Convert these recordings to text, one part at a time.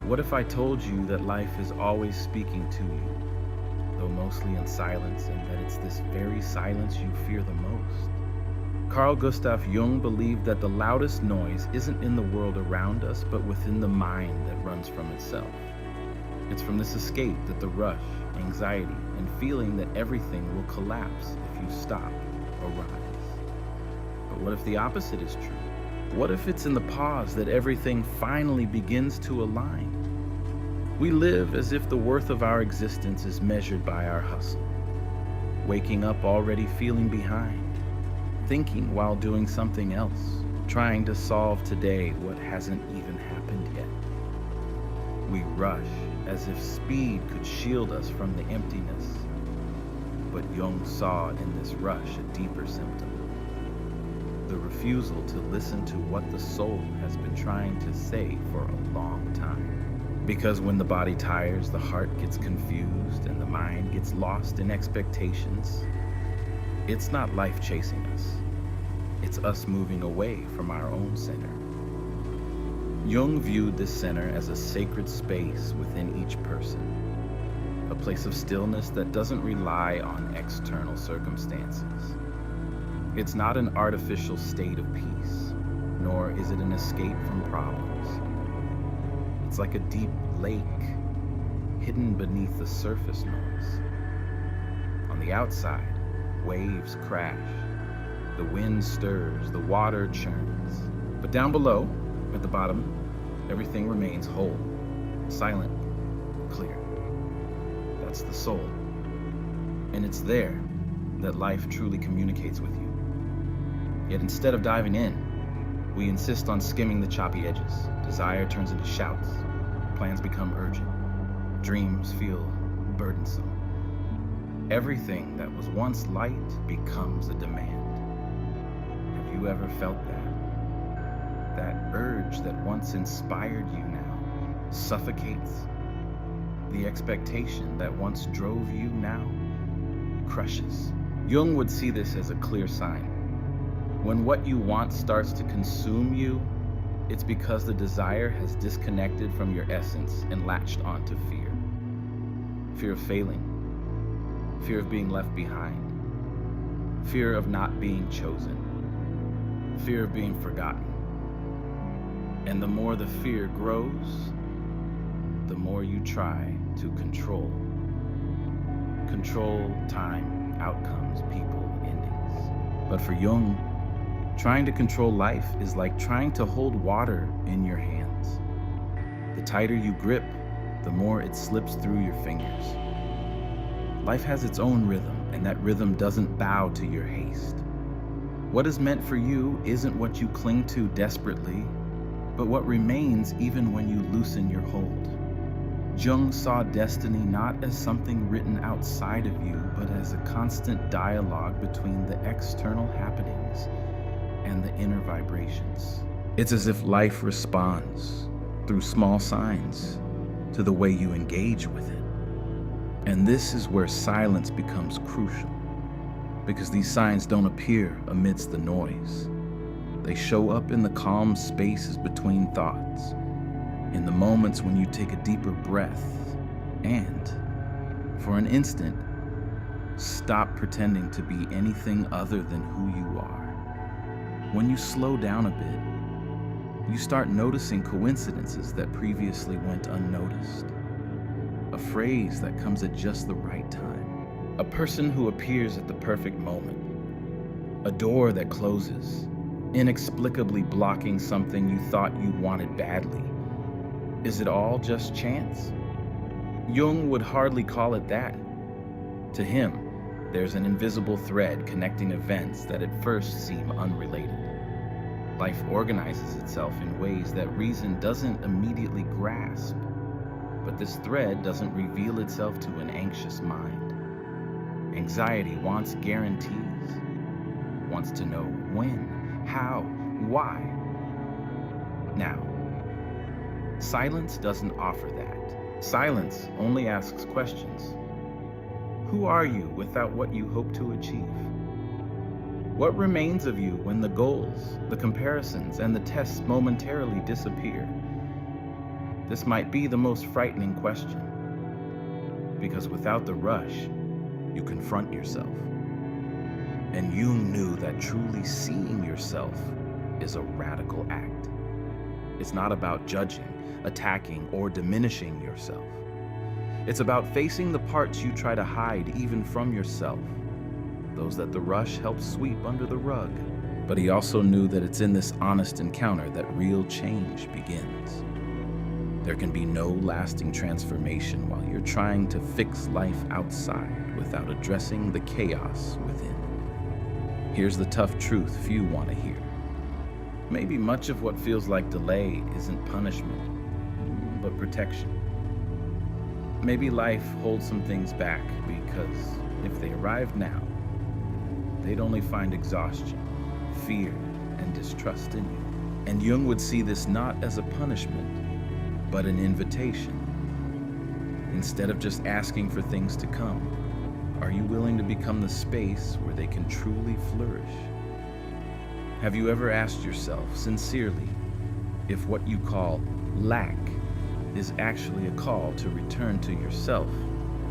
What if I told you that life is always speaking to you, though mostly in silence, and that it's this very silence you fear the most? Carl Gustav Jung believed that the loudest noise isn't in the world around us, but within the mind that runs from itself. It's from this escape that the rush, anxiety, and feeling that everything will collapse if you stop arise. But what if the opposite is true? What if it's in the pause that everything finally begins to align? We live as if the worth of our existence is measured by our hustle, waking up already feeling behind, thinking while doing something else, trying to solve today what hasn't even happened yet. We rush as if speed could shield us from the emptiness, but Jung saw in this rush a deeper symptom: the refusal to listen to what the soul has been trying to say for a long time. Because when the body tires, the heart gets confused and the mind gets lost in expectations. It's not life chasing us. It's us moving away from our own center. Jung viewed this center as a sacred space within each person, a place of stillness that doesn't rely on external circumstances. It's not an artificial state of peace, nor is it an escape from problems. It's like a deep lake, hidden beneath the surface noise. On the outside, waves crash, the wind stirs, the water churns. But down below, at the bottom, everything remains whole, silent, clear. That's the soul. And it's there that life truly communicates with you. Yet instead of diving in, we insist on skimming the choppy edges. Desire turns into shouts, plans become urgent, dreams feel burdensome. Everything that was once light becomes a demand. Have you ever felt that? That urge that once inspired you now suffocates. The expectation that once drove you now crushes. Jung would see this as a clear sign. When what you want starts to consume you, it's because the desire has disconnected from your essence and latched onto fear. Fear of failing, fear of being left behind, fear of not being chosen, fear of being forgotten. And the more the fear grows, the more you try to control. Control time, outcomes, people, endings. But for Jung, trying to control life is like trying to hold water in your hands. The tighter you grip, the more it slips through your fingers. Life has its own rhythm, and that rhythm doesn't bow to your haste. What is meant for you isn't what you cling to desperately, but what remains even when you loosen your hold. Jung saw destiny not as something written outside of you, but as a constant dialogue between the external happenings and the inner vibrations. It's as if life responds through small signs to the way you engage with it. And this is where silence becomes crucial, because these signs don't appear amidst the noise. They show up in the calm spaces between thoughts, in the moments when you take a deeper breath and, for an instant, stop pretending to be anything other than who you are. When you slow down a bit, you start noticing coincidences that previously went unnoticed. A phrase that comes at just the right time. A person who appears at the perfect moment. A door that closes, inexplicably blocking something you thought you wanted badly. Is it all just chance? Jung would hardly call it that. To him, there's an invisible thread connecting events that at first seem unrelated. Life organizes itself in ways that reason doesn't immediately grasp, but this thread doesn't reveal itself to an anxious mind. Anxiety wants guarantees, wants to know when, how, why. Now, silence doesn't offer that. Silence only asks questions. Who are you without what you hope to achieve? What remains of you when the goals, the comparisons, and the tests momentarily disappear? This might be the most frightening question, because without the rush, you confront yourself. And Jung knew that truly seeing yourself is a radical act. It's not about judging, attacking, or diminishing yourself. It's about facing the parts you try to hide even from yourself, those that the rush helps sweep under the rug. But he also knew that it's in this honest encounter that real change begins. There can be no lasting transformation while you're trying to fix life outside without addressing the chaos within. Here's the tough truth few want to hear. Maybe much of what feels like delay isn't punishment, but protection. Maybe life holds some things back because if they arrived now, they'd only find exhaustion, fear, and distrust in you. And Jung would see this not as a punishment, but an invitation. Instead of just asking for things to come, are you willing to become the space where they can truly flourish? Have you ever asked yourself sincerely if what you call lack is actually a call to return to yourself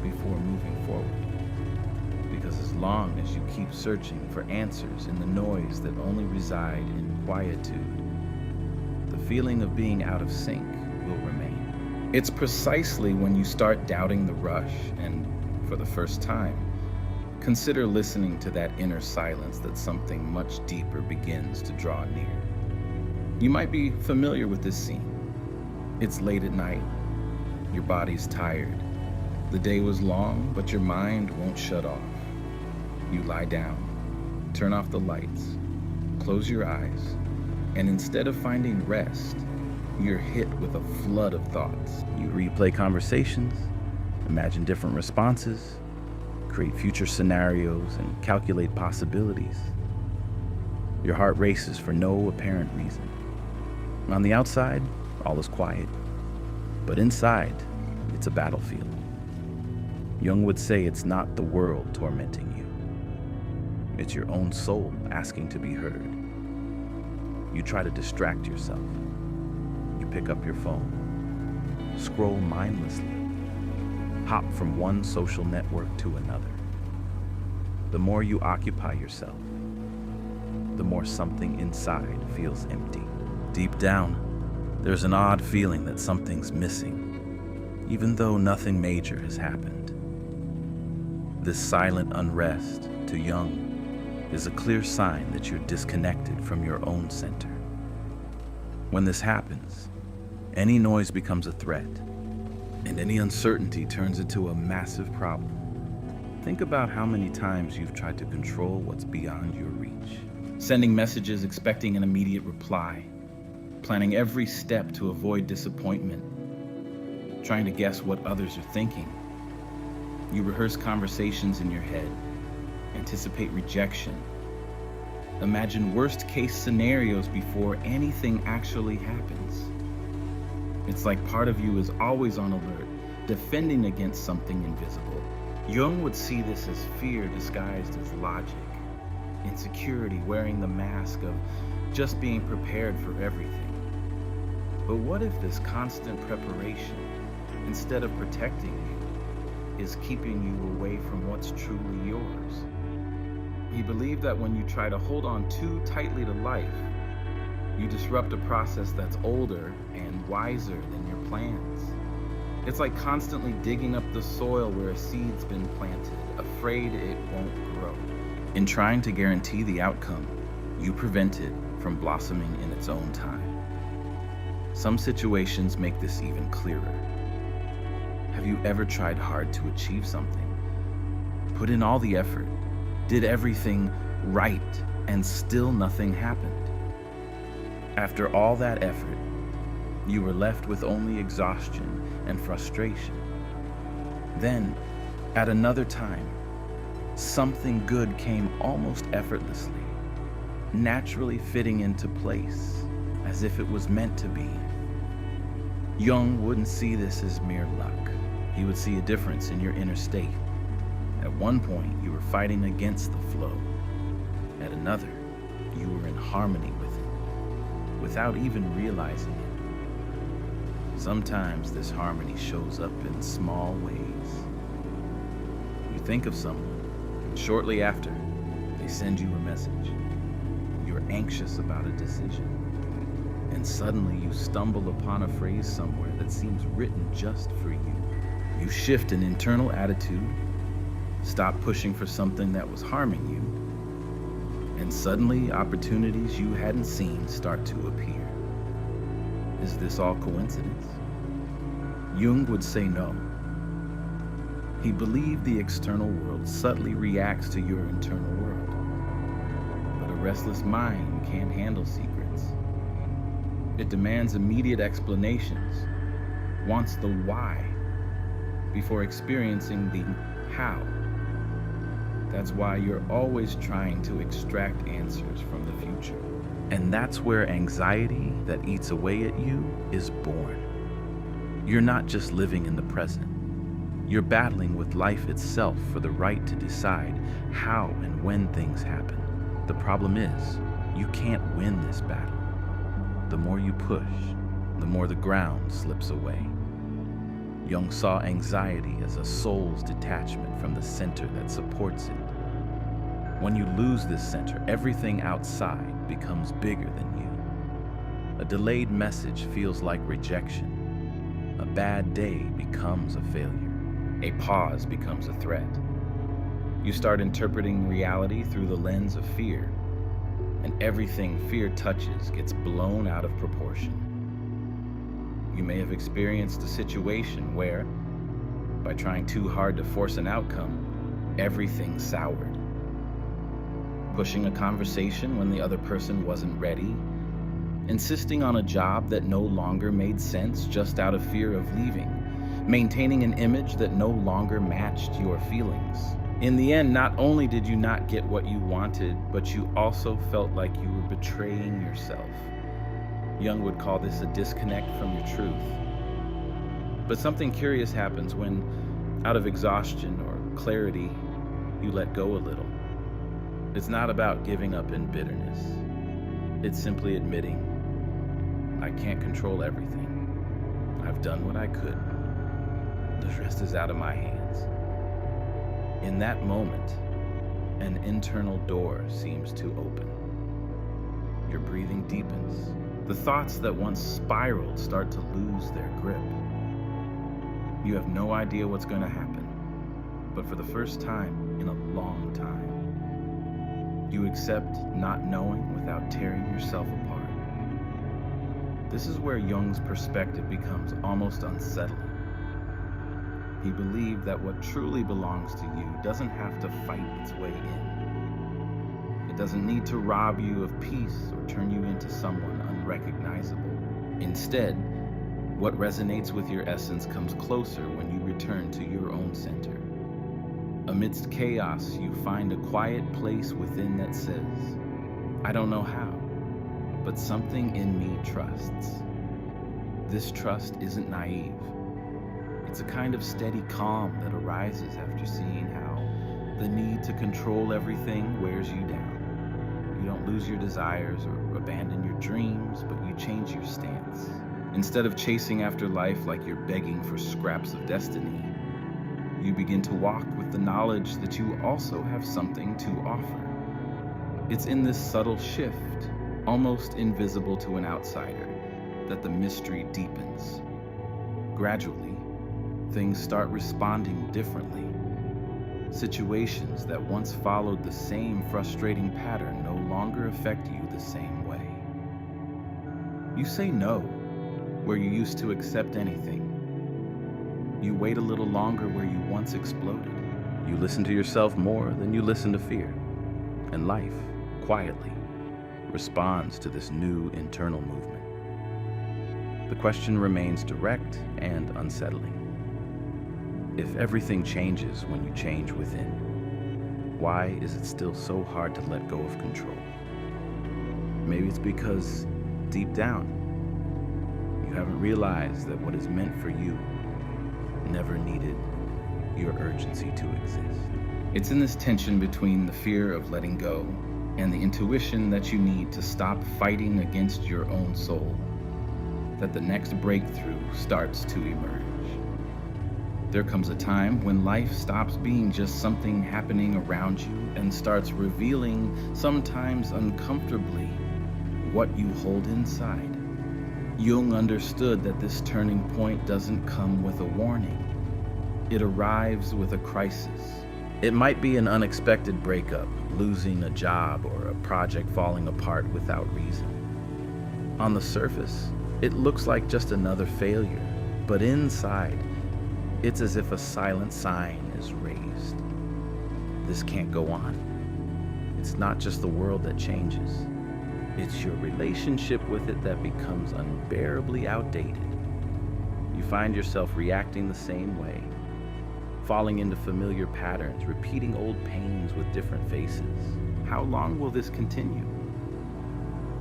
before moving forward? Because as long as you keep searching for answers in the noise that only reside in quietude, the feeling of being out of sync will remain. It's precisely when you start doubting the rush and, for the first time, consider listening to that inner silence that something much deeper begins to draw near. You might be familiar with this scene. It's late at night. Your body's tired. The day was long, but your mind won't shut off. You lie down, turn off the lights, close your eyes, and instead of finding rest, you're hit with a flood of thoughts. You replay conversations, imagine different responses, create future scenarios, and calculate possibilities. Your heart races for no apparent reason. On the outside, all is quiet, but inside, it's a battlefield. Jung would say it's not the world tormenting you. It's your own soul asking to be heard. You try to distract yourself. You pick up your phone, scroll mindlessly, hop from one social network to another. The more you occupy yourself, the more something inside feels empty. Deep down, there's an odd feeling that something's missing, even though nothing major has happened. This silent unrest, to Jung, is a clear sign that you're disconnected from your own center. When this happens, any noise becomes a threat, and any uncertainty turns into a massive problem. Think about how many times you've tried to control what's beyond your reach. Sending messages expecting an immediate reply, planning every step to avoid disappointment, trying to guess what others are thinking. You rehearse conversations in your head, anticipate rejection, imagine worst-case scenarios before anything actually happens. It's like part of you is always on alert, defending against something invisible. Jung would see this as fear disguised as logic, insecurity wearing the mask of just being prepared for everything. But what if this constant preparation, instead of protecting you, is keeping you away from what's truly yours? He believed that when you try to hold on too tightly to life, you disrupt a process that's older and wiser than your plans. It's like constantly digging up the soil where a seed's been planted, afraid it won't grow. In trying to guarantee the outcome, you prevent it from blossoming in its own time. Some situations make this even clearer. Have you ever tried hard to achieve something? Put in all the effort, did everything right, and still nothing happened. After all that effort, you were left with only exhaustion and frustration. Then, at another time, something good came almost effortlessly, naturally fitting into place, as if it was meant to be. Jung wouldn't see this as mere luck. He would see a difference in your inner state. At one point, you were fighting against the flow. At another, you were in harmony with it, without even realizing it. Sometimes this harmony shows up in small ways. You think of someone, and shortly after, they send you a message. You're anxious about a decision, and suddenly you stumble upon a phrase somewhere that seems written just for you. You shift an internal attitude, stop pushing for something that was harming you, and suddenly opportunities you hadn't seen start to appear. Is this all coincidence? Jung would say no. He believed the external world subtly reacts to your internal world. But a restless mind can't handle secrets. It demands immediate explanations, wants the why, before experiencing the how. That's why you're always trying to extract answers from the future. And that's where anxiety that eats away at you is born. You're not just living in the present. You're battling with life itself for the right to decide how and when things happen. The problem is, you can't win this battle. The more you push, the more the ground slips away. Jung saw anxiety as a soul's detachment from the center that supports it. When you lose this center, everything outside becomes bigger than you. A delayed message feels like rejection. A bad day becomes a failure. A pause becomes a threat. You start interpreting reality through the lens of fear, and everything fear touches gets blown out of proportion. You may have experienced a situation where, by trying too hard to force an outcome, everything soured. Pushing a conversation when the other person wasn't ready, insisting on a job that no longer made sense just out of fear of leaving, maintaining an image that no longer matched your feelings. In the end, not only did you not get what you wanted, but you also felt like you were betraying yourself. Jung would call this a disconnect from your truth. But something curious happens when, out of exhaustion or clarity, you let go a little. It's not about giving up in bitterness. It's simply admitting, I can't control everything. I've done what I could. The rest is out of my hands. In that moment, an internal door seems to open. Your breathing deepens. The thoughts that once spiraled start to lose their grip. You have no idea what's going to happen, but for the first time in a long time, you accept not knowing without tearing yourself apart. This is where Jung's perspective becomes almost unsettling. He believed that what truly belongs to you doesn't have to fight its way in. It doesn't need to rob you of peace or turn you into someone unrecognizable. Instead, what resonates with your essence comes closer when you return to your own center. Amidst chaos, you find a quiet place within that says, I don't know how, but something in me trusts. This trust isn't naive. It's a kind of steady calm that arises after seeing how the need to control everything wears you down. You don't lose your desires or abandon your dreams, but you change your stance. Instead of chasing after life like you're begging for scraps of destiny, you begin to walk with the knowledge that you also have something to offer. It's in this subtle shift, almost invisible to an outsider, that the mystery deepens. Gradually, things start responding differently. Situations that once followed the same frustrating pattern no longer affect you the same way. You say no where you used to accept anything. You wait a little longer where you once exploded. You listen to yourself more than you listen to fear. And life, quietly, responds to this new internal movement. The question remains direct and unsettling. If everything changes when you change within, why is it still so hard to let go of control? Maybe it's because, deep down, you haven't realized that what is meant for you never needed your urgency to exist. It's in this tension between the fear of letting go and the intuition that you need to stop fighting against your own soul. that the next breakthrough starts to emerge. There comes a time when life stops being just something happening around you and starts revealing, sometimes uncomfortably, what you hold inside. Jung understood that this turning point doesn't come with a warning. It arrives with a crisis. It might be an unexpected breakup, losing a job, or a project falling apart without reason. On the surface, it looks like just another failure, but inside, it's as if a silent sign is raised. This can't go on. It's not just the world that changes. It's your relationship with it that becomes unbearably outdated. You find yourself reacting the same way, falling into familiar patterns, repeating old pains with different faces. How long will this continue?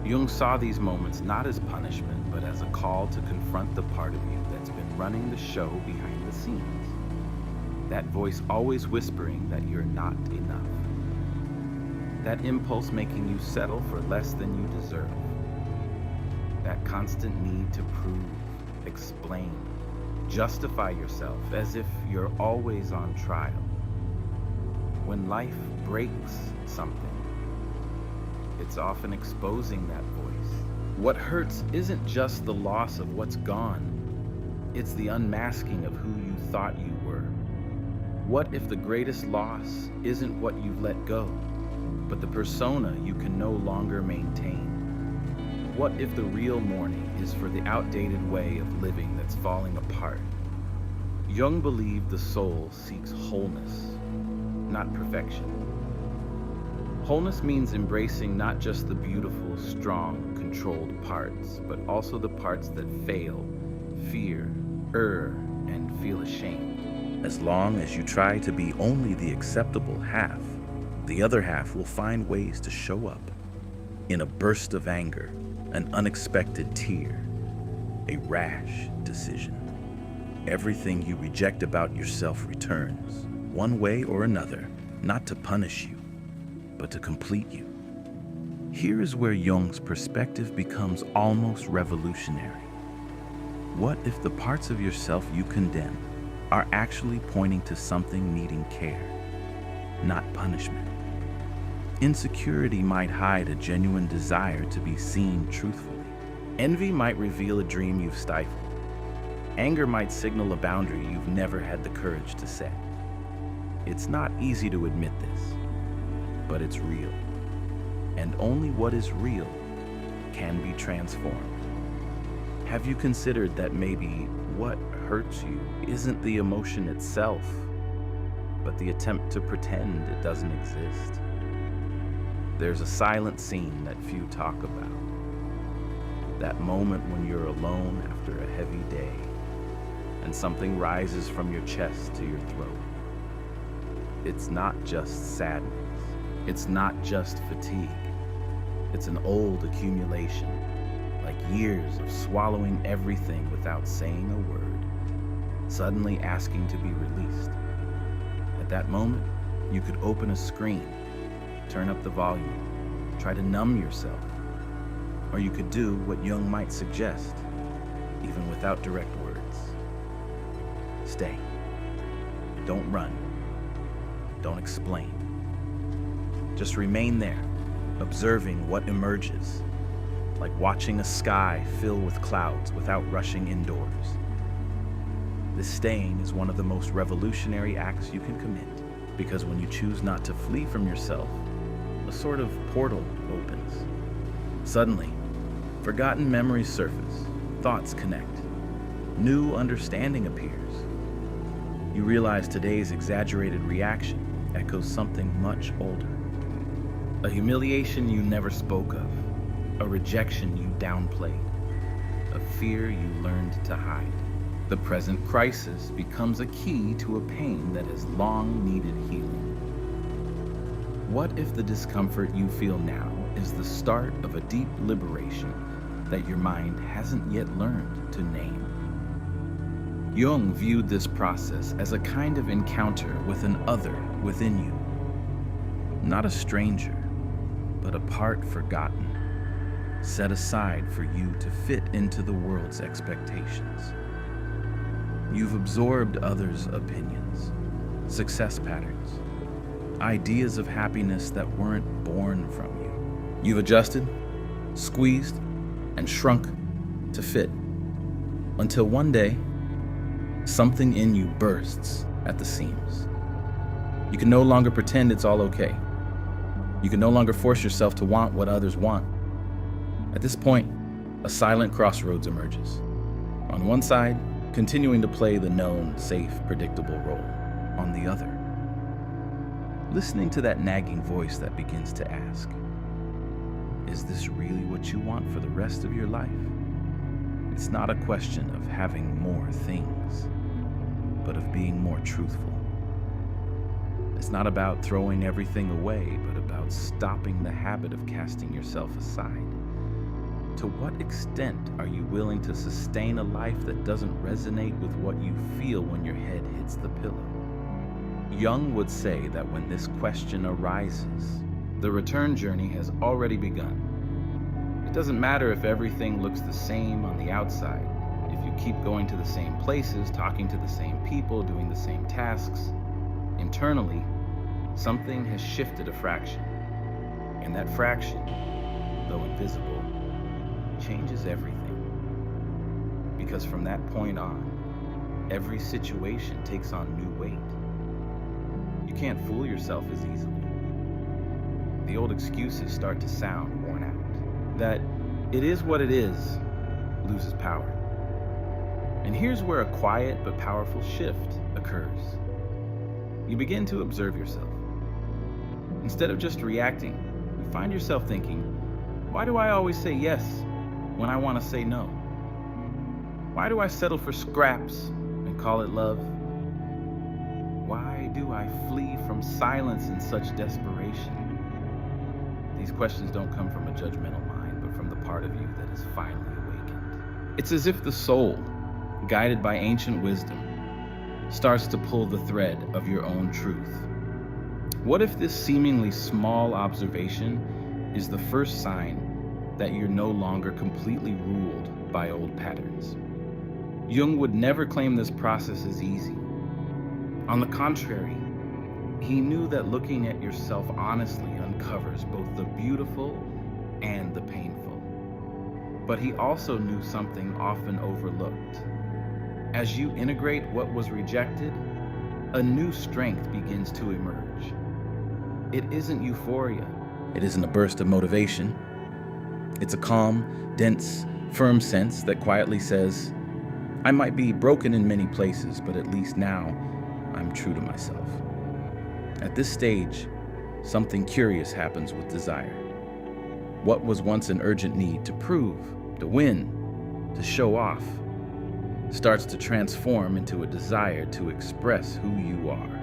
Jung saw these moments not as punishment, but as a call to confront the part of you that's been running the show behind the scenes. That voice always whispering that you're not enough. That impulse making you settle for less than you deserve. That constant need to prove, explain, justify yourself as if you're always on trial. When life breaks something, it's often exposing that voice. What hurts isn't just the loss of what's gone, it's the unmasking of who you thought you were. What if the greatest loss isn't what you've let go, but the persona you can no longer maintain? What if the real mourning is for the outdated way of living that's falling apart? Jung believed the soul seeks wholeness, not perfection. Wholeness means embracing not just the beautiful, strong, controlled parts, but also the parts that fail, fear, err, and feel ashamed. As long as you try to be only the acceptable half, the other half will find ways to show up. In a burst of anger, an unexpected tear, a rash decision. Everything you reject about yourself returns, one way or another, not to punish you, but to complete you. Here is where Jung's perspective becomes almost revolutionary. What if the parts of yourself you condemn are actually pointing to something needing care, not punishment? Insecurity might hide a genuine desire to be seen truthfully. Envy might reveal a dream you've stifled. Anger might signal a boundary you've never had the courage to set. It's not easy to admit this, but it's real. And only what is real can be transformed. Have you considered that maybe what hurts you isn't the emotion itself, but the attempt to pretend it doesn't exist? There's a silent scene that few talk about. That moment when you're alone after a heavy day, and something rises from your chest to your throat. It's not just sadness. It's not just fatigue. It's an old accumulation, like years of swallowing everything without saying a word, suddenly asking to be released. At that moment, you could open a screen, turn up the volume, try to numb yourself, or you could do what Jung might suggest, even without direct words. Stay. Don't run. Don't explain. Just remain there, observing what emerges, like watching a sky fill with clouds without rushing indoors. This staying is one of the most revolutionary acts you can commit, because when you choose not to flee from yourself, a sort of portal opens. Suddenly, forgotten memories surface, thoughts connect, new understanding appears. You realize today's exaggerated reaction echoes something much older. A humiliation you never spoke of, a rejection you downplayed, a fear you learned to hide. The present crisis becomes a key to a pain that has long needed healing. What if the discomfort you feel now is the start of a deep liberation that your mind hasn't yet learned to name? Jung viewed this process as a kind of encounter with an other within you. Not a stranger, but a part forgotten. set aside for you to fit into the world's expectations. You've absorbed others' opinions, success patterns, ideas of happiness that weren't born from you. You've adjusted, squeezed, and shrunk to fit until one day, something in you bursts at the seams. You can no longer pretend it's all okay. You can no longer force yourself to want what others want. At this point, a silent crossroads emerges. On one side, continuing to play the known, safe, predictable role. On the other, listening to that nagging voice that begins to ask, is this really what you want for the rest of your life? It's not a question of having more things, but of being more truthful. It's not about throwing everything away, but about stopping the habit of casting yourself aside. To what extent are you willing to sustain a life that doesn't resonate with what you feel when your head hits the pillow? Jung would say that when this question arises, the return journey has already begun. It doesn't matter if everything looks the same on the outside. If you keep going to the same places, talking to the same people, doing the same tasks, internally, something has shifted a fraction. And that fraction, though invisible, changes everything. Because from that point on, every situation takes on new weight. You can't fool yourself as easily. The old excuses start to sound worn out. That it is what it is loses power. And here's where a quiet but powerful shift occurs. You begin to observe yourself. Instead of just reacting, you find yourself thinking, why do I always say yes when I want to say no? Why do I settle for scraps and call it love? Why do I flee from silence in such desperation? These questions don't come from a judgmental mind, but from the part of you that is finally awakened. It's as if the soul, guided by ancient wisdom, starts to pull the thread of your own truth. What if this seemingly small observation is the first sign that you're no longer completely ruled by old patterns? Jung would never claim this process as easy. On the contrary, he knew that looking at yourself honestly uncovers both the beautiful and the painful. But he also knew something often overlooked. As you integrate what was rejected, a new strength begins to emerge. It isn't euphoria. It isn't a burst of motivation. It's a calm, dense, firm sense that quietly says, I might be broken in many places, but at least now I'm true to myself. At this stage, something curious happens with desire. What was once an urgent need to prove, to win, to show off, starts to transform into a desire to express who you are.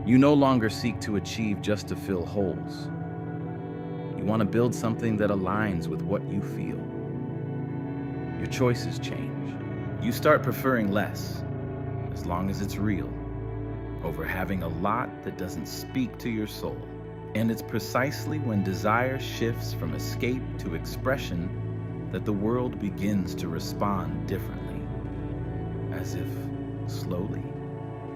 You no longer seek to achieve just to fill holes. You want to build something that aligns with what you feel. Your choices change. You start preferring less, as long as it's real, over having a lot that doesn't speak to your soul. And it's precisely when desire shifts from escape to expression that the world begins to respond differently. As if, slowly,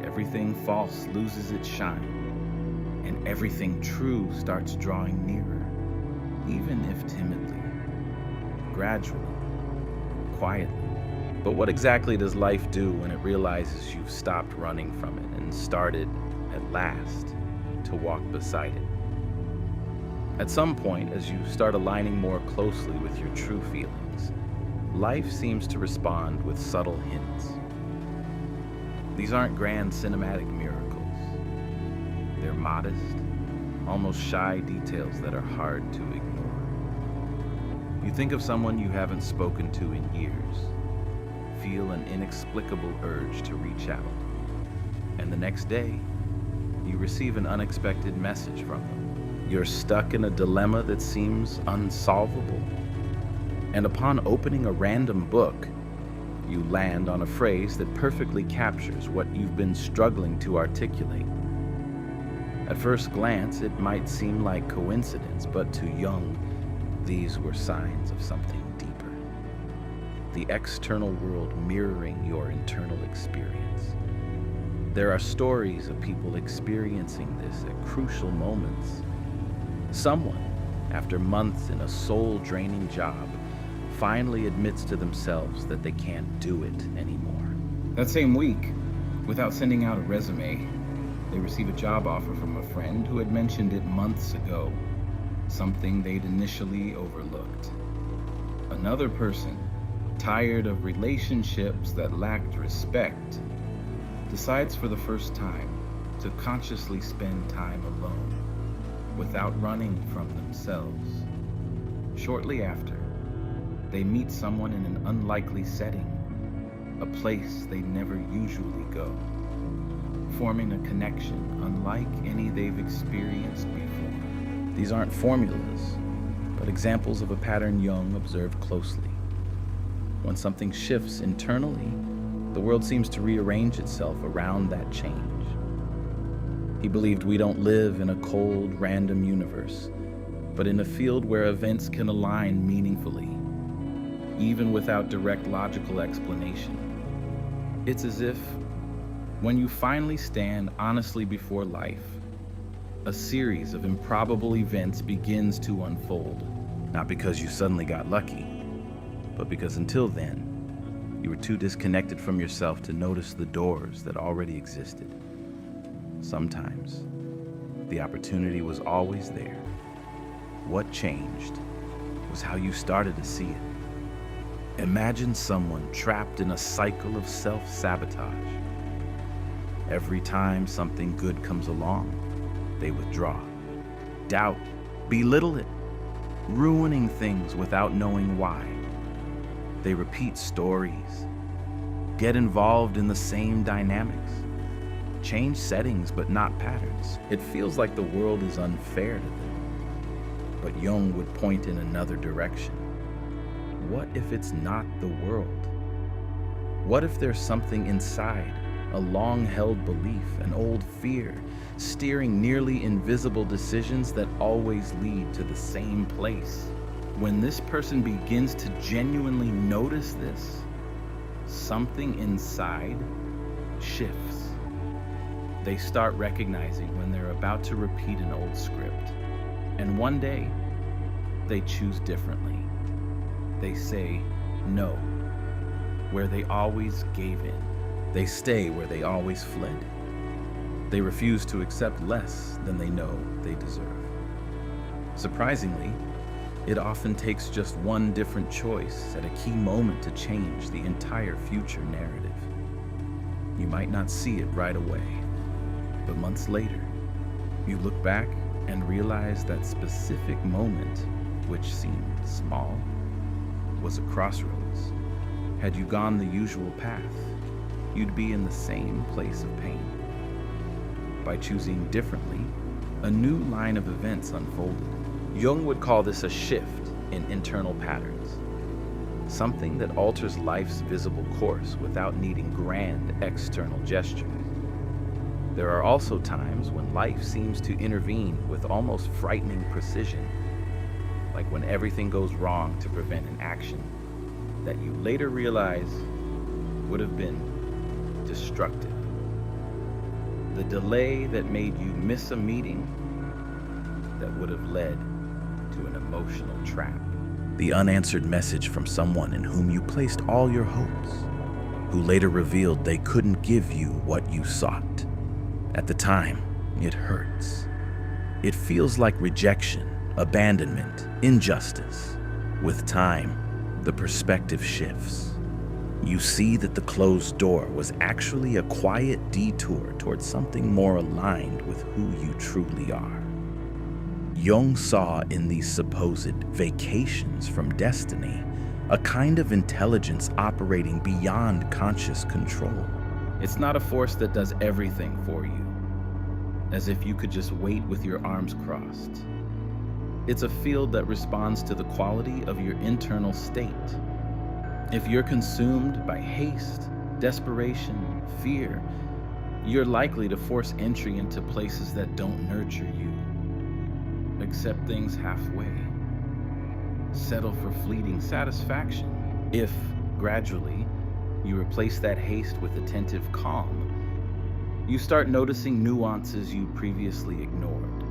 everything false loses its shine, and everything true starts drawing nearer, even if timidly, gradually, quietly. But what exactly does life do when it realizes you've stopped running from it and started, at last, to walk beside it? At some point, as you start aligning more closely with your true feelings, life seems to respond with subtle hints. These aren't grand cinematic miracles. They're modest, almost shy details that are hard to ignore. You think of someone you haven't spoken to in years, feel an inexplicable urge to reach out, and the next day, you receive an unexpected message from them. You're stuck in a dilemma that seems unsolvable, and upon opening a random book, you land on a phrase that perfectly captures what you've been struggling to articulate. At first glance, it might seem like coincidence, but to Jung, These were signs of something deeper. The external world mirroring your internal experience. There are stories of people experiencing this at crucial moments. Someone, after months in a soul-draining job, finally admits to themselves that they can't do it anymore. That same week, without sending out a resume, they receive a job offer from a friend who had mentioned it months ago, something they'd initially overlooked. Another person, tired of relationships that lacked respect, decides for the first time to consciously spend time alone, without running from themselves. Shortly after, they meet someone in an unlikely setting, a place they never usually go, forming a connection unlike any they've experienced before. These aren't formulas, but examples of a pattern Jung observed closely. When something shifts internally, the world seems to rearrange itself around that change. He believed we don't live in a cold, random universe, but in a field where events can align meaningfully, even without direct logical explanation. It's as if, when you finally stand honestly before life, a series of improbable events begins to unfold. Not because you suddenly got lucky, but because until then, you were too disconnected from yourself to notice the doors that already existed. Sometimes, the opportunity was always there. What changed was how you started to see it. Imagine someone trapped in a cycle of self-sabotage. Every time something good comes along, they withdraw, doubt, belittle it, ruining things without knowing why. They repeat stories, get involved in the same dynamics, change settings but not patterns. It feels like the world is unfair to them. But Jung would point in another direction. What if it's not the world? What if there's something inside, a long-held belief, an old fear, steering nearly invisible decisions that always lead to the same place? When this person begins to genuinely notice this, something inside shifts. They start recognizing when they're about to repeat an old script. And one day, they choose differently. They say no, where they always gave in. They stay where they always fled. They refuse to accept less than they know they deserve. Surprisingly, it often takes just one different choice at a key moment to change the entire future narrative. You might not see it right away, but months later, you look back and realize that specific moment, which seemed small, was a crossroads. Had you gone the usual path, you'd be in the same place of pain. By choosing differently, a new line of events unfolded. Jung would call this a shift in internal patterns, something that alters life's visible course without needing grand external gestures. There are also times when life seems to intervene with almost frightening precision, like when everything goes wrong to prevent an action that you later realize would have been destructive. The delay that made you miss a meeting that would have led to an emotional trap. The unanswered message from someone in whom you placed all your hopes, who later revealed they couldn't give you what you sought. At the time, it hurts. It feels like rejection, abandonment, injustice. With time, the perspective shifts. You see that the closed door was actually a quiet detour towards something more aligned with who you truly are. Jung saw in these supposed vacations from destiny a kind of intelligence operating beyond conscious control. It's not a force that does everything for you, as if you could just wait with your arms crossed. It's a field that responds to the quality of your internal state. If you're consumed by haste, desperation, fear, you're likely to force entry into places that don't nurture you. Accept things halfway. settle for fleeting satisfaction. If, gradually, you replace that haste with attentive calm, you start noticing nuances you previously ignored.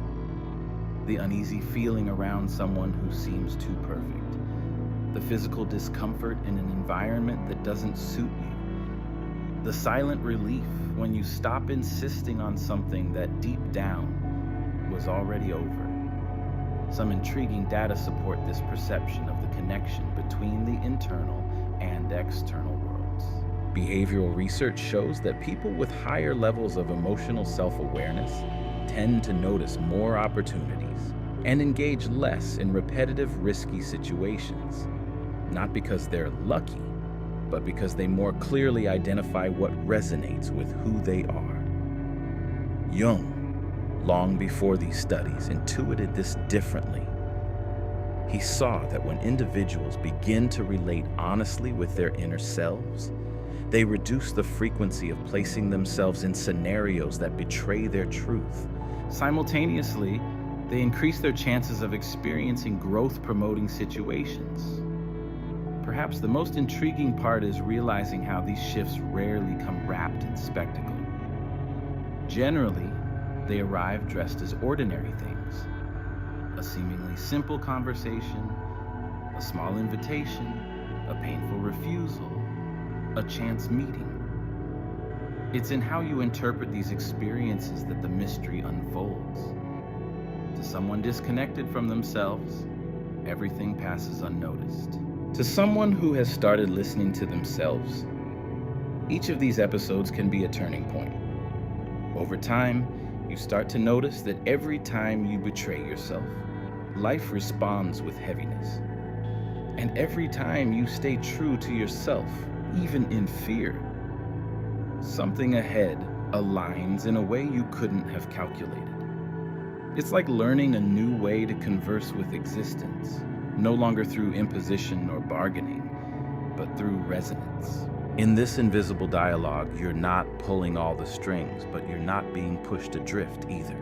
The uneasy feeling around someone who seems too perfect. The physical discomfort in an environment that doesn't suit you. The silent relief when you stop insisting on something that deep down was already over. Some intriguing data support this perception of the connection between the internal and external worlds. Behavioral research shows that people with higher levels of emotional self-awareness tend to notice more opportunities and engage less in repetitive, risky situations, not because they're lucky, but because they more clearly identify what resonates with who they are. Jung, long before these studies, intuited this differently. He saw that when individuals begin to relate honestly with their inner selves, they reduce the frequency of placing themselves in scenarios that betray their truth. Simultaneously, they increase their chances of experiencing growth-promoting situations. Perhaps the most intriguing part is realizing how these shifts rarely come wrapped in spectacle. Generally, they arrive dressed as ordinary things. A seemingly simple conversation, a small invitation, a painful refusal, a chance meeting. It's in how you interpret these experiences that the mystery unfolds. To someone disconnected from themselves, everything passes unnoticed. To someone who has started listening to themselves, each of these episodes can be a turning point. Over time, you start to notice that every time you betray yourself, life responds with heaviness. And every time you stay true to yourself, even in fear, something ahead aligns in a way you couldn't have calculated. It's like learning a new way to converse with existence, no longer through imposition or bargaining, but through resonance. In this invisible dialogue, you're not pulling all the strings, but you're not being pushed adrift either.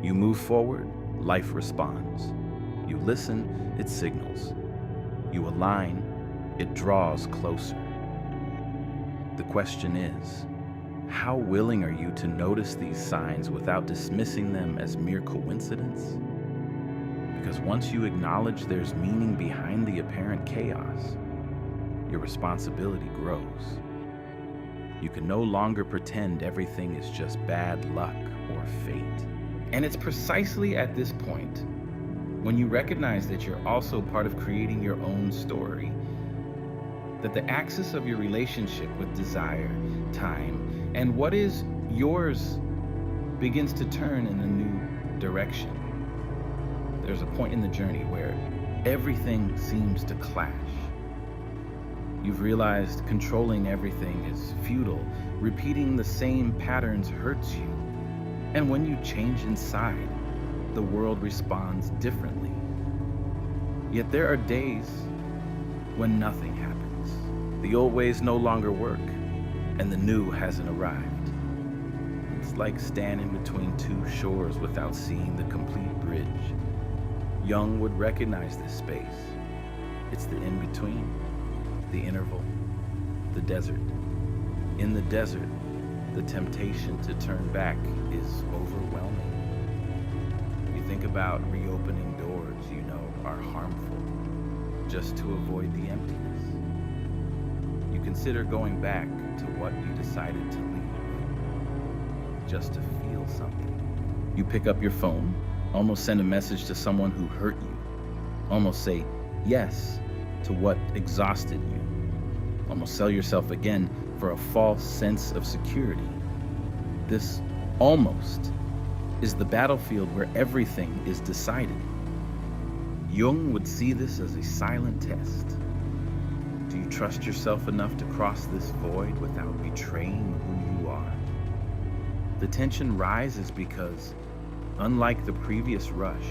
You move forward, life responds. You listen, it signals. You align, it draws closer. The question is, how willing are you to notice these signs without dismissing them as mere coincidence? Because once you acknowledge there's meaning behind the apparent chaos, your responsibility grows. You can no longer pretend everything is just bad luck or fate. And it's precisely at this point, when you recognize that you're also part of creating your own story, that the axis of your relationship with desire, time, and what is yours begins to turn in a new direction. There's a point in the journey where everything seems to clash. You've realized controlling everything is futile. Repeating the same patterns hurts you. And when you change inside, the world responds differently. Yet there are days when nothing happens. The old ways no longer work, and the new hasn't arrived. It's like standing between two shores without seeing the complete bridge. Jung would recognize this space. It's the in-between, the interval, the desert. In the desert, the temptation to turn back is overwhelming. You think about reopening doors you know are harmful just to avoid the emptiness. You consider going back to what you decided to leave, just to feel something. You pick up your phone, almost send a message to someone who hurt you, almost say yes to what exhausted you, almost sell yourself again for a false sense of security. This almost is the battlefield where everything is decided. Jung would see this as a silent test. Do you trust yourself enough to cross this void without betraying who you are? The tension rises because, unlike the previous rush,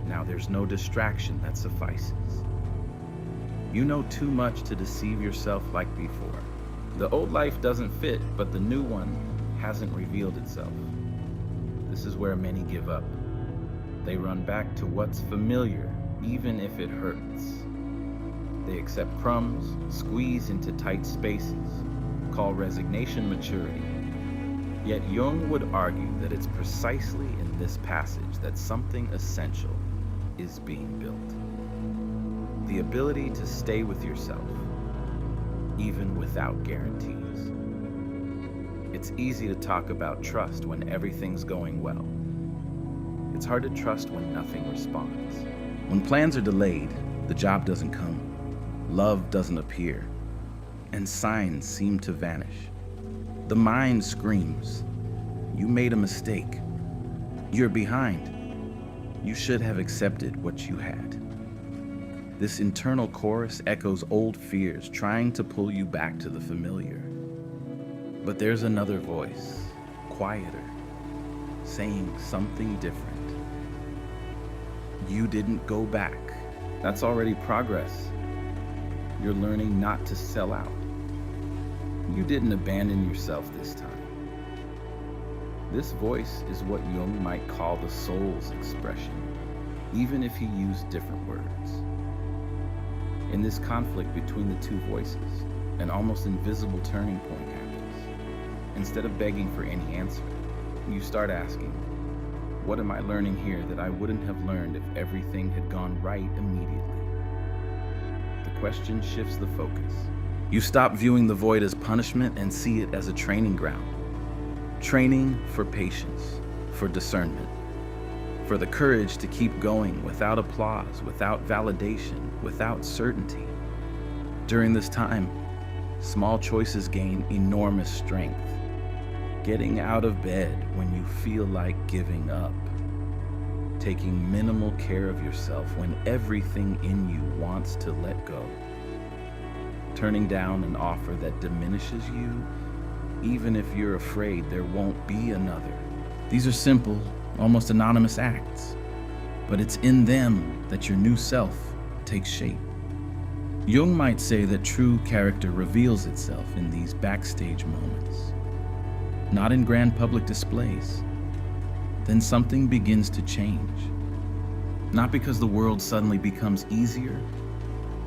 now there's no distraction that suffices. You know too much to deceive yourself like before. The old life doesn't fit, but the new one hasn't revealed itself. This is where many give up. They run back to what's familiar even if it hurts. They accept crumbs, squeeze into tight spaces, call resignation maturity. Yet Jung would argue that it's precisely in this passage that something essential is being built. The ability to stay with yourself, even without guarantees. It's easy to talk about trust when everything's going well. It's hard to trust when nothing responds. When plans are delayed, the job doesn't come, love doesn't appear, and signs seem to vanish. The mind screams, "You made a mistake. You're behind. You should have accepted what you had." This internal chorus echoes old fears, trying to pull you back to the familiar. But there's another voice, quieter, saying something different. You didn't go back. That's already progress. You're learning not to sell out. You didn't abandon yourself this time. This voice is what Jung might call the soul's expression, even if he used different words. In this conflict between the two voices, an almost invisible turning point happens. Instead of begging for any answer, you start asking, what am I learning here that I wouldn't have learned if everything had gone right immediately? The question shifts the focus. You stop viewing the void as punishment and see it as a training ground. Training for patience, for discernment, for the courage to keep going without applause, without validation, without certainty. During this time, small choices gain enormous strength. Getting out of bed when you feel like giving up. Taking minimal care of yourself when everything in you wants to let go. Turning down an offer that diminishes you, even if you're afraid there won't be another. These are simple, almost anonymous acts, but it's in them that your new self takes shape. Jung might say that true character reveals itself in these backstage moments, not in grand public displays. Then something begins to change. Not because the world suddenly becomes easier,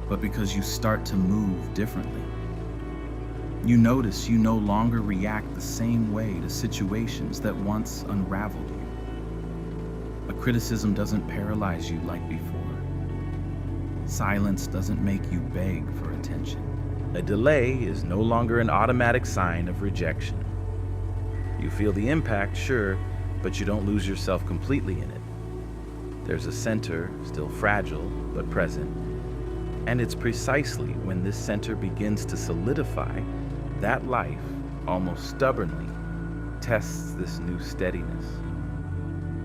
but because you start to move differently. You notice you no longer react the same way to situations that once unraveled you. A criticism doesn't paralyze you like before. Silence doesn't make you beg for attention. A delay is no longer an automatic sign of rejection. You feel the impact, sure, but you don't lose yourself completely in it. There's a center, still fragile, but present. And it's precisely when this center begins to solidify that life, almost stubbornly, tests this new steadiness.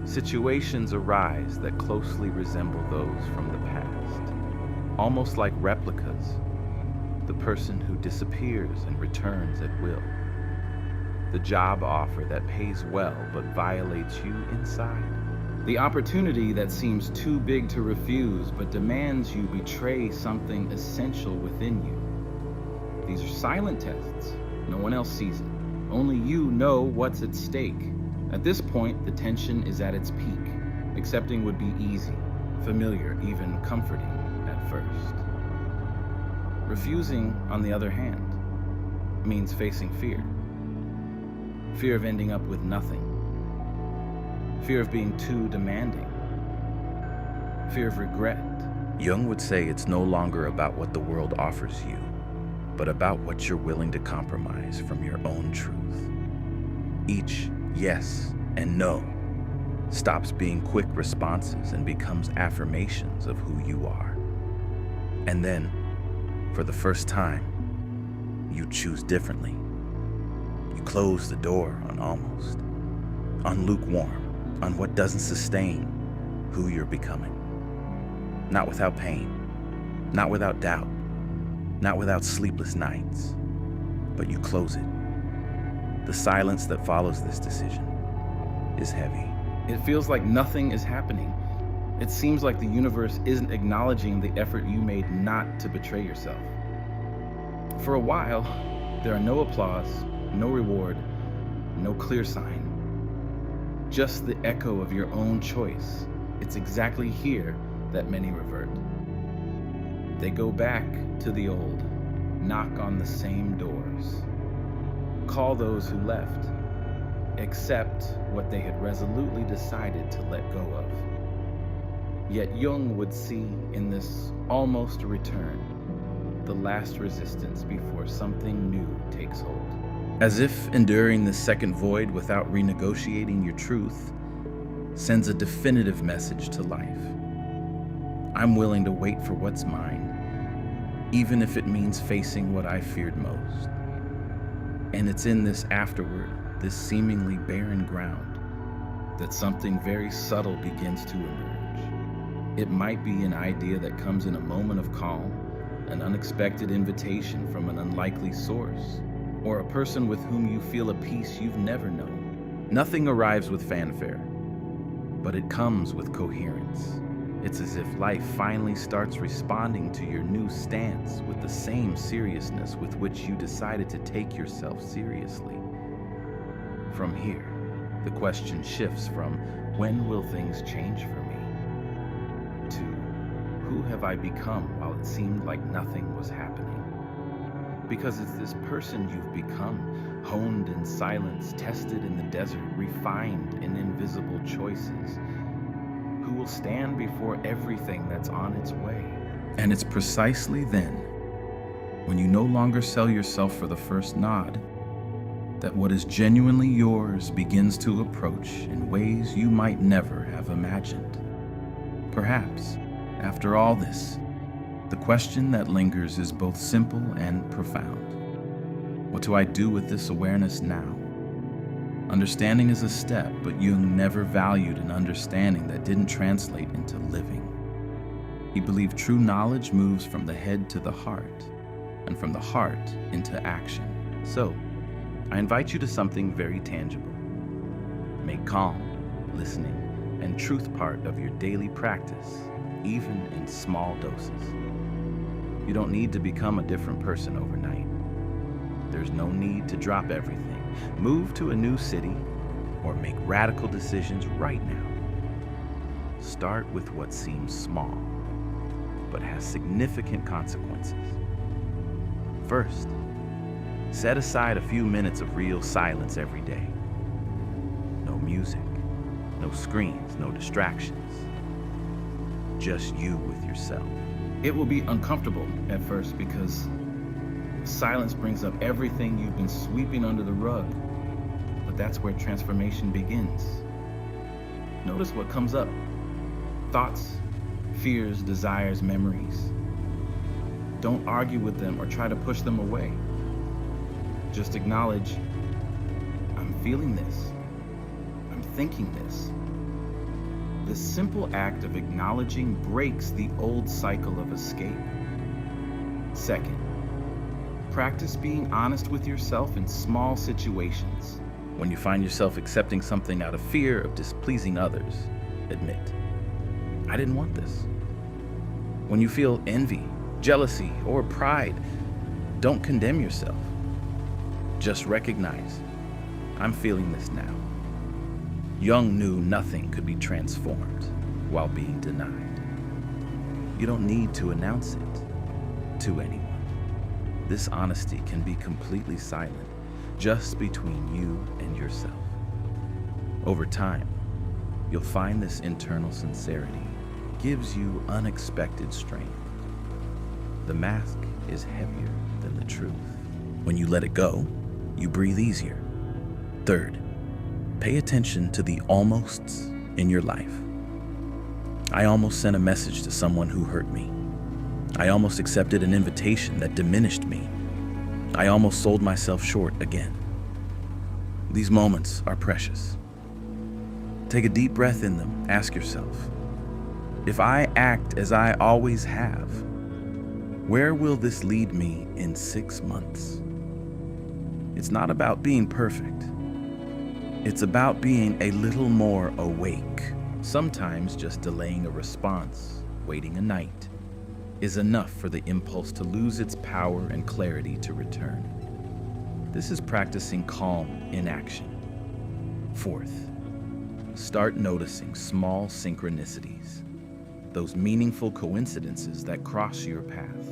Situations arise that closely resemble those from the past, almost like replicas. The person who disappears and returns at will. The job offer that pays well but violates you inside. The opportunity that seems too big to refuse but demands you betray something essential within you. These are silent tests. No one else sees it. Only you know what's at stake. At this point, the tension is at its peak. Accepting would be easy, familiar, even comforting at first. Refusing, on the other hand, means facing fear. Fear of ending up with nothing. Fear of being too demanding. Fear of regret. Jung would say it's no longer about what the world offers you, but about what you're willing to compromise from your own truth. Each yes and no stops being quick responses and becomes affirmations of who you are. And then, for the first time, you choose differently. You close the door on almost, on lukewarm, on what doesn't sustain who you're becoming. Not without pain, not without doubt, not without sleepless nights, but you close it. The silence that follows this decision is heavy. It feels like nothing is happening. It seems like the universe isn't acknowledging the effort you made not to betray yourself. For a while, there are no applause, no reward, no clear sign. Just the echo of your own choice. It's exactly here that many revert. They go back to the old, knock on the same doors, call those who left, accept what they had resolutely decided to let go of. Yet Jung would see in this almost return the last resistance before something new takes hold. As if enduring this second void without renegotiating your truth sends a definitive message to life. I'm willing to wait for what's mine, even if it means facing what I feared most. And it's in this afterward, this seemingly barren ground, that something very subtle begins to emerge. It might be an idea that comes in a moment of calm, an unexpected invitation from an unlikely source, or a person with whom you feel a peace you've never known. Nothing arrives with fanfare, but it comes with coherence. It's as if life finally starts responding to your new stance with the same seriousness with which you decided to take yourself seriously. From here, the question shifts from when will things change for me to who have I become while it seemed like nothing was happening? Because it's this person you've become, honed in silence, tested in the desert, refined in invisible choices, who will stand before everything that's on its way. And it's precisely then, when you no longer sell yourself for the first nod, that what is genuinely yours begins to approach in ways you might never have imagined. Perhaps, after all this, the question that lingers is both simple and profound. What do I do with this awareness now? Understanding is a step, but Jung never valued an understanding that didn't translate into living. He believed true knowledge moves from the head to the heart, and from the heart into action. So, I invite you to something very tangible. Make calm, listening, and truth part of your daily practice, even in small doses. You don't need to become a different person overnight. There's no need to drop everything, move to a new city, or make radical decisions right now. Start with what seems small, but has significant consequences. First, set aside a few minutes of real silence every day. No music, no screens, no distractions. Just you with yourself. It will be uncomfortable at first because silence brings up everything you've been sweeping under the rug, but that's where transformation begins. Notice what comes up. Thoughts, fears, desires, memories. Don't argue with them or try to push them away. Just acknowledge, I'm feeling this. I'm thinking this. The simple act of acknowledging breaks the old cycle of escape. Second, practice being honest with yourself in small situations. When you find yourself accepting something out of fear of displeasing others, admit, I didn't want this. When you feel envy, jealousy, or pride, don't condemn yourself. Just recognize, I'm feeling this now. Jung knew nothing could be transformed while being denied. You don't need to announce it to anyone. This honesty can be completely silent, just between you and yourself. Over time, you'll find this internal sincerity gives you unexpected strength. The mask is heavier than the truth. When you let it go, you breathe easier. Third, pay attention to the almosts in your life. I almost sent a message to someone who hurt me. I almost accepted an invitation that diminished me. I almost sold myself short again. These moments are precious. Take a deep breath in them. Ask yourself, if I act as I always have, where will this lead me in 6 months? It's not about being perfect. It's about being a little more awake. Sometimes just delaying a response, waiting a night, is enough for the impulse to lose its power and clarity to return. This is practicing calm in action. Fourth, start noticing small synchronicities. those meaningful coincidences that cross your path.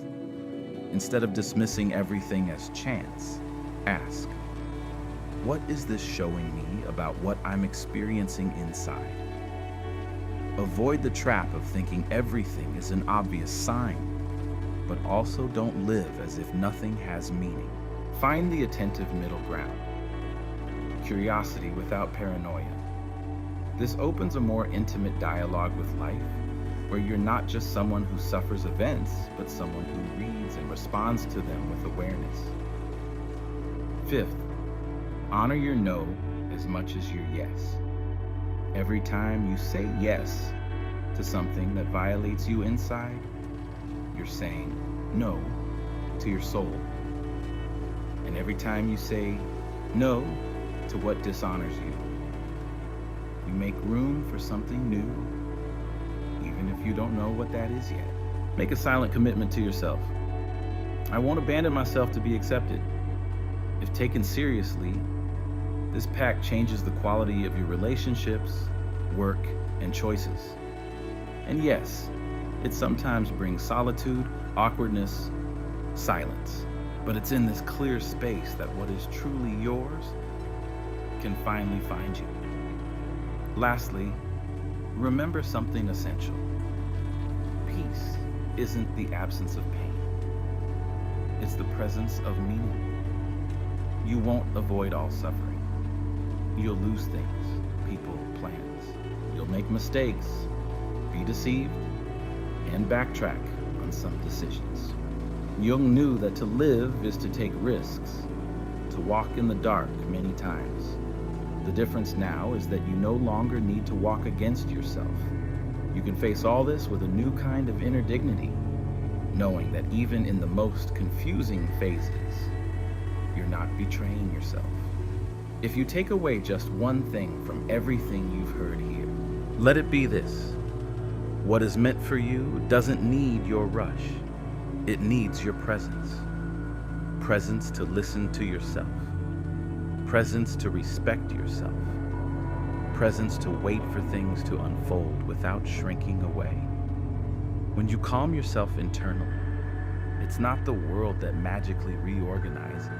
Instead of dismissing everything as chance, ask, what is this showing me about what I'm experiencing inside? Avoid the trap of thinking everything is an obvious sign, but also don't live as if nothing has meaning. Find the attentive middle ground. Curiosity without paranoia. This opens a more intimate dialogue with life, where you're not just someone who suffers events, but someone who reads and responds to them with awareness. Fifth, honor your no as much as your yes. Every time you say yes to something that violates you inside, you're saying no to your soul. And every time you say no to what dishonors you, you make room for something new, even if you don't know what that is yet. Make a silent commitment to yourself. I won't abandon myself to be accepted. If taken seriously, this pact changes the quality of your relationships, work, and choices. And yes, it sometimes brings solitude, awkwardness, silence. But it's in this clear space that what is truly yours can finally find you. Lastly, remember something essential. Peace isn't the absence of pain. It's the presence of meaning. You won't avoid all suffering. You'll lose things, people, plans. You'll make mistakes, be deceived, and backtrack on some decisions. Jung knew that to live is to take risks, to walk in the dark many times. The difference now is that you no longer need to walk against yourself. You can face all this with a new kind of inner dignity, knowing that even in the most confusing phases, you're not betraying yourself. If you take away just one thing from everything you've heard here, let it be this. What is meant for you doesn't need your rush. It needs your presence. Presence to listen to yourself. Presence to respect yourself. Presence to wait for things to unfold without shrinking away. When you calm yourself internally, it's not the world that magically reorganizes.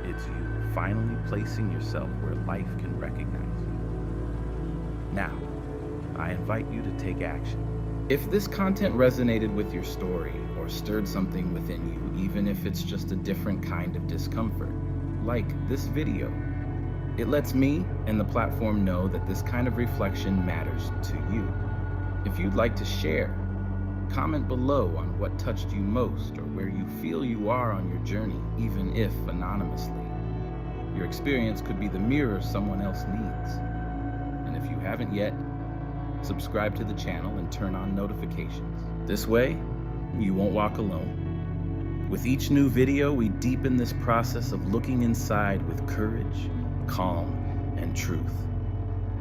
It's you finally placing yourself where life can recognize you. Now, I invite you to take action. If this content resonated with your story or stirred something within you, even if it's just a different kind of discomfort, like this video, it lets me and the platform know that this kind of reflection matters to you. If you'd like to share, comment below on what touched you most or where you feel you are on your journey, even if anonymously. Your experience could be the mirror someone else needs. And if you haven't yet, subscribe to the channel and turn on notifications. This way, you won't walk alone. With each new video, we deepen this process of looking inside with courage, calm, and truth.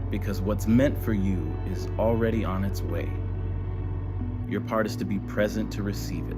Because what's meant for you is already on its way. Your part is to be present to receive it.